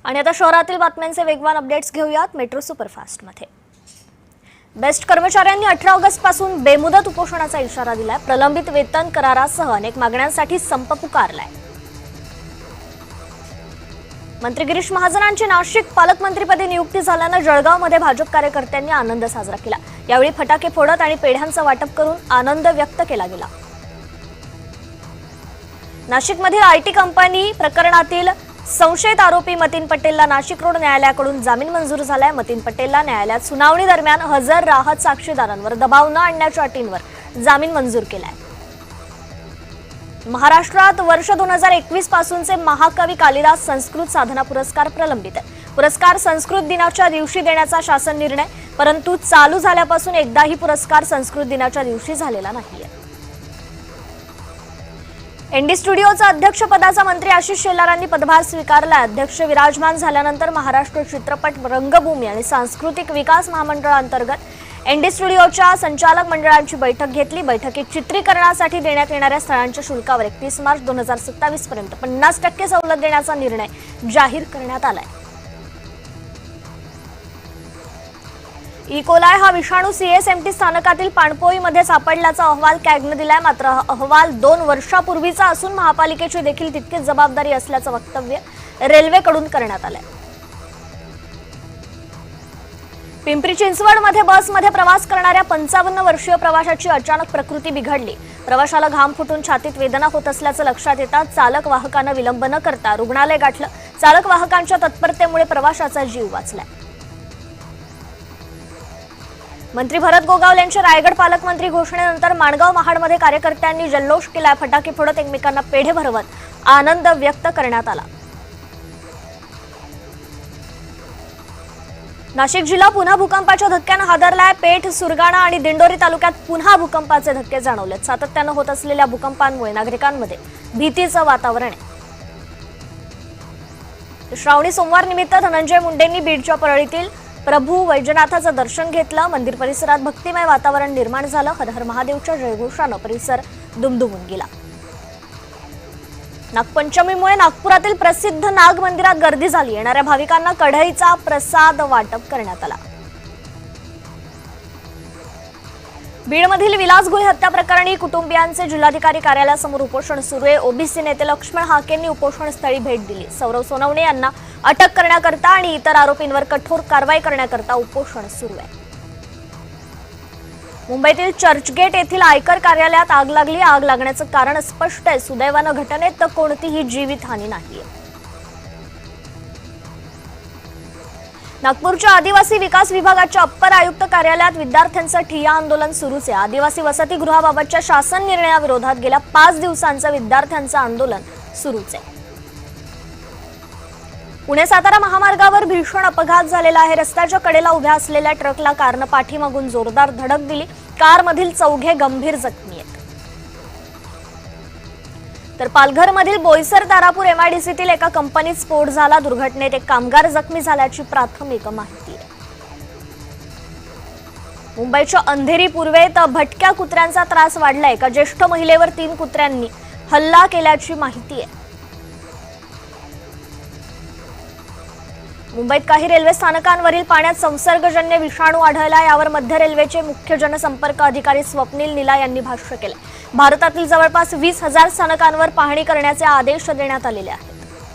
आणि आता शहरातील बातम्यांचे वेगवान अपडेट्स घेऊयात मेट्रो सुपरफास्टमध्ये। बेस्ट कर्मचाऱ्यांनी 18 ऑगस्ट पासून बेमुदत उपोषणाचा इशारा दिलाय। प्रलंबित वेतन करारासह अनेक मागण्यांसाठी संप पुकारलाय। मंत्री गिरीश महाजनांची नाशिक पालकमंत्रीपदी नियुक्ती झाल्याने जळगावमध्ये भाजप कार्यकर्त्यांनी आनंद साजरा केला। यावेळी फटाके फोडत आणि पेढ्यांचं वाटप करून आनंद व्यक्त केला गेला। नाशिकमधील आयटी कंपनी प्रकरणातील संशयित आरोपी मतीन पटेलला नाशिक रोड न्यायालयाकडून जामीन मंजूर झालाय। मतीन पटेलला न्यायालयात सुनावणी दरम्यान हजर राहत साक्षीदारांवर दबाव न आणण्याच्या अटींवर जामीन मंजूर केलाय। महाराष्ट्रात वर्ष 2021 पासूनचे महाकवी कालिदास संस्कृत साधना पुरस्कार प्रलंबित आहे। पुरस्कार संस्कृत दिनाच्या दिवशी देण्याचा शासन निर्णय, परंतु चालू झाल्यापासून एकदाही पुरस्कार संस्कृत दिनाच्या दिवशी झालेला नाहीये। एनडी स्टुडिओचा अध्यक्षपदाचा मंत्री आशिष शेलारांनी पदभार स्वीकारला। अध्यक्ष विराजमान झाल्यानंतर महाराष्ट्र चित्रपट रंगभूमी आणि सांस्कृतिक विकास महामंडळांतर्गत एनडी स्टुडिओच्या संचालक मंडळाची बैठक घेतली। बैठकीत चित्रीकरणासाठी देण्यात येणाऱ्या स्थळांच्या शुल्कावर 31 मार्च 2027 पर्यंत 50% सवलत देण्याचा निर्णय जाहीर करण्यात आलाय। इकोलाय हा विषाणू सीएसएमटी स्थानकातील पाणपोईमध्ये सापडल्याचा अहवाल कॅगने दिलाय। मात्र हा अहवाल 2 वर्षापूर्वीचा असून महापालिकेची देखील तितकीच जबाबदारी असल्याचं वक्तव्य रेल्वेकडून करण्यात आलंय। पिंपरी चिंचवडमध्ये बसमध्ये प्रवास करणाऱ्या 55 वर्षीय प्रवाशाची अचानक प्रकृती बिघडली। प्रवाशाला घाम फुटून छातीत वेदना होत असल्याचं लक्षात येताच चालक वाहकानं विलंब न करता रुग्णालय गाठलं। चालक वाहकांच्या तत्परतेमुळे प्रवाशाचा जीव वाचलाय। मंत्री भरत गोगावले यांच्या रायगड पालकमंत्री घोषणेनंतर माणगाव महाडमध्ये कार्यकर्त्यांनी जल्लोष केला। फटाके फोडत एकमेकांना पेढे भरवत आनंद व्यक्त करण्यात आला। नाशिक जिल्हा पुन्हा भूकंपाच्या धक्क्याने हादरलाय। पेठ, सुरगाणा आणि दिंडोरी तालुक्यात पुन्हा भूकंपाचे धक्के जाणवलेत। सातत्याने होत असलेल्या भूकंपांमुळे नागरिकांमध्ये भीतीचं वातावरण आहे। श्रावणी सोमवार निमित्त धनंजय मुंडेंनी बीडच्या परळीतील प्रभू वैजनाथाचं दर्शन घेतलं। मंदिर परिसरात भक्तिमय वातावरण निर्माण झालं। हर हर महादेवच्या जयघोषानं परिसर दुमदुमून गेला। नागपंचमीमुळे नागपुरातील प्रसिद्ध नाग मंदिरात गर्दी झाली। येणाऱ्या भाविकांना कढईचा प्रसाद वाटप करण्यात आला। बीडमधील विलासगुळे हत्या प्रकरणी कुटुंबियांचे जिल्हाधिकारी कार्यालयासमोर उपोषण सुरू आहे। ओबीसी नेते लक्ष्मण हाकेंनी उपोषणस्थळी भेट दिली। सौरव सोनवणे यांना अटक करण्याकरता आणि इतर आरोपींवर कठोर कारवाई करण्याकरता उपोषण सुरू आहे। मुंबईतील चर्चगेट येथील आयकर कार्यालयात आग लागली। आग लागण्याचं कारण स्पष्ट आहे। सुदैवानं घटनेत कोणतीही जीवितहानी नाहीये। नागपूरच्या आदिवासी विकास विभागाच्या अप्पर आयुक्त कार्यालयात विद्यार्थ्यांचं ठिय्या आंदोलन सुरूच आहे। आदिवासी वसतिगृहाबाबतच्या शासन निर्णयाविरोधात गेल्या 5 दिवसांचं विद्यार्थ्यांचं आंदोलन सुरूच आहे। पुणे सातारा महामार्गावर भीषण अपघात झालेला आहे। रस्त्याच्या कडेला उभ्या असलेल्या ट्रकला कारनं पाठीमागून जोरदार धडक दिली। कारमधील 4 गंभीर जखमी आहेत। तर पालघरमधील बोईसर तारापूर एमआयडीसीतील एका कंपनीत स्फोट झाला। दुर्घटनेत एक कामगार जखमी झाल्याची प्राथमिक माहिती आहे। मुंबईच्या अंधेरी पूर्वेत भटक्या कुत्र्यांचा त्रास वाढलाय। एका ज्येष्ठ महिलेवर 3 कुत्र्यांनी हल्ला केल्याची माहिती आहे। मुंबईत काही रेल्वे स्थानकांवरील पाण्यात संसर्गजन्य विषाणू आढळला। यावर मध्य रेल्वेचे मुख्य जनसंपर्क अधिकारी स्वप्नील निला यांनी भाष्य केले। भारतातील जवळपास 20,000 स्थानकांवर पाहणी करण्याचे आदेश देण्यात आलेले आहेत।